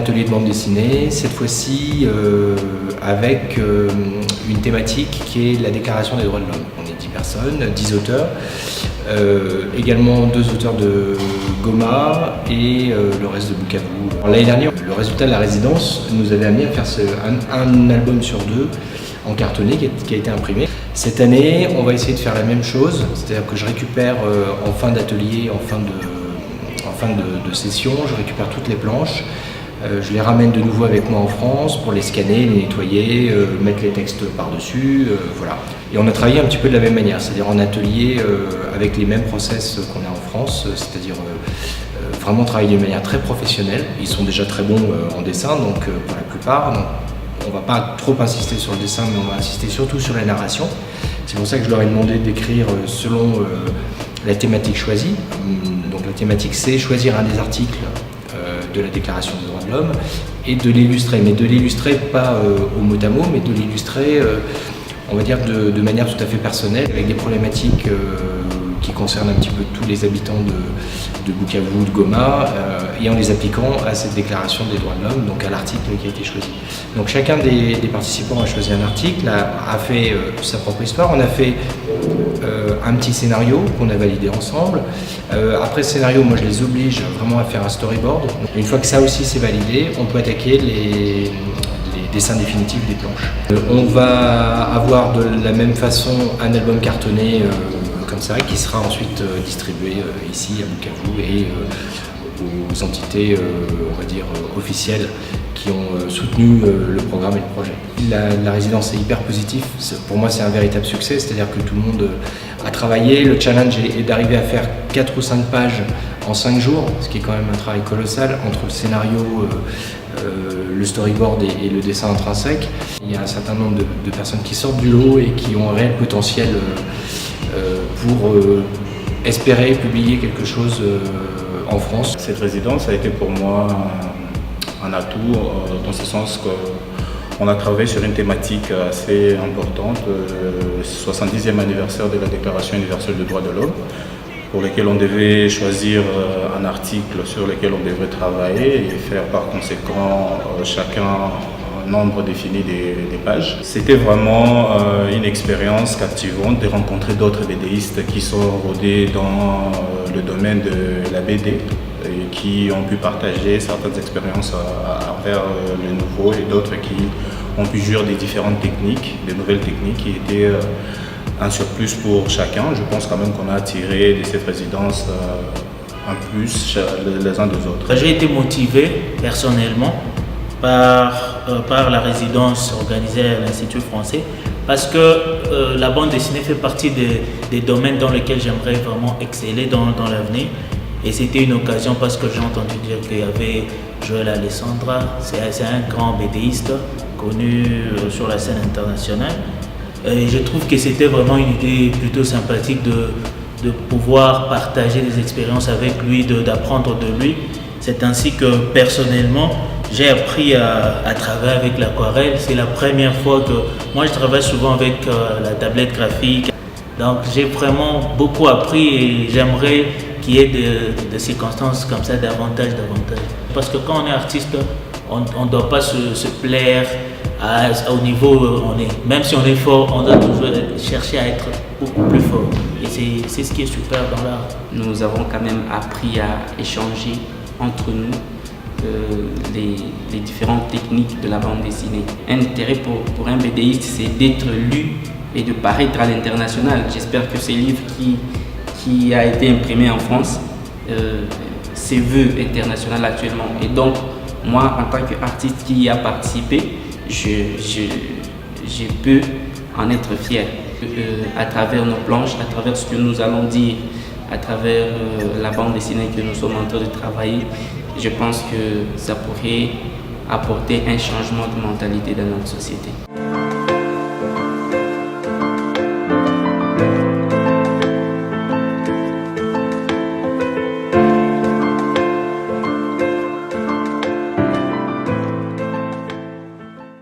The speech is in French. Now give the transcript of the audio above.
atelier de bande dessinée, cette fois-ci avec une thématique qui est la Déclaration des droits de l'homme. On est 10 personnes, 10 auteurs, également 2 auteurs de Goma et le reste de Bukavu. L'année dernière, le résultat de la résidence nous avait amené à faire un album sur 2 en cartonné qui a été imprimé. Cette année, on va essayer de faire la même chose, c'est-à-dire que je récupère en fin d'atelier, en fin de session, je récupère toutes les planches, je les ramène de nouveau avec moi en France pour les scanner, les nettoyer, mettre les textes par-dessus, voilà. Et on a travaillé un petit peu de la même manière, c'est-à-dire en atelier avec les mêmes process qu'on a en France, c'est-à-dire vraiment travailler de manière très professionnelle. Ils sont déjà très bons en dessin, donc pour la plupart. Donc, on ne va pas trop insister sur le dessin, mais on va insister surtout sur la narration. C'est pour ça que je leur ai demandé d'écrire selon la thématique choisie. Donc la thématique, c'est choisir un des articles de la Déclaration des droits de l'homme et de l'illustrer. Mais de l'illustrer pas au mot à mot, mais de l'illustrer, on va dire, de manière tout à fait personnelle, avec des problématiques qui concernent un petit peu tous les habitants de Bukavu, de Goma, et en les appliquant à cette Déclaration des droits de l'homme, donc à l'article qui a été choisi. Donc chacun des participants a choisi un article, a fait sa propre histoire. On a fait un petit scénario qu'on a validé ensemble. Après ce scénario, moi je les oblige vraiment à faire un storyboard. Une fois que ça aussi c'est validé, on peut attaquer les dessins définitifs des planches. On va avoir de la même façon un album cartonné comme ça, qui sera ensuite distribué ici à Bukavu et aux entités, on va dire, officielles qui ont soutenu le programme et le projet. La résidence est hyper positive, pour moi c'est un véritable succès, c'est-à-dire que tout le monde a travaillé. Le challenge est d'arriver à faire 4 ou 5 pages en 5 jours, ce qui est quand même un travail colossal entre le scénario, le storyboard et le dessin intrinsèque. Il y a un certain nombre de personnes qui sortent du lot et qui ont un réel potentiel pour espérer publier quelque chose en France. Cette résidence a été pour moi un atout dans ce sens qu'on a travaillé sur une thématique assez importante, le 70e anniversaire de la Déclaration universelle des droits de l'homme, pour lequel on devait choisir un article sur lequel on devrait travailler et faire par conséquent chacun un nombre défini des pages. C'était vraiment une expérience captivante de rencontrer d'autres BDistes qui sont rodés dans le domaine de la BD et qui ont pu partager certaines expériences envers le nouveau et d'autres qui ont pu jouir des différentes techniques, des nouvelles techniques qui étaient un surplus pour chacun. Je pense quand même qu'on a tiré de cette résidence un plus les uns des autres. J'ai été motivé personnellement par la résidence organisée à l'Institut français parce que la bande dessinée fait partie des domaines dans lesquels j'aimerais vraiment exceller dans l'avenir. Et c'était une occasion parce que j'ai entendu dire qu'il y avait Joël Alessandra, c'est un grand BDiste connu sur la scène internationale. Et je trouve que c'était vraiment une idée plutôt sympathique de pouvoir partager des expériences avec lui, d'apprendre de lui. C'est ainsi que personnellement, j'ai appris à travailler avec l'aquarelle. C'est la première fois que moi je travaille souvent avec la tablette graphique. Donc j'ai vraiment beaucoup appris et j'aimerais qu'il y ait de circonstances comme ça davantage. Parce que quand on est artiste, on ne doit pas se plaire au niveau où on est. Même si on est fort, on doit toujours chercher à être beaucoup plus fort. Et c'est ce qui est super dans l'art. Nous avons quand même appris à échanger entre nous les différentes techniques de la bande dessinée. Un intérêt pour un BDiste, c'est d'être lu et de paraître à l'international. J'espère que ce livre qui a été imprimé en France se veut international actuellement. Et donc, moi, en tant qu'artiste qui y a participé, je peux en être fier. À travers nos planches, à travers ce que nous allons dire, à travers la bande dessinée que nous sommes en train de travailler, je pense que ça pourrait apporter un changement de mentalité dans notre société.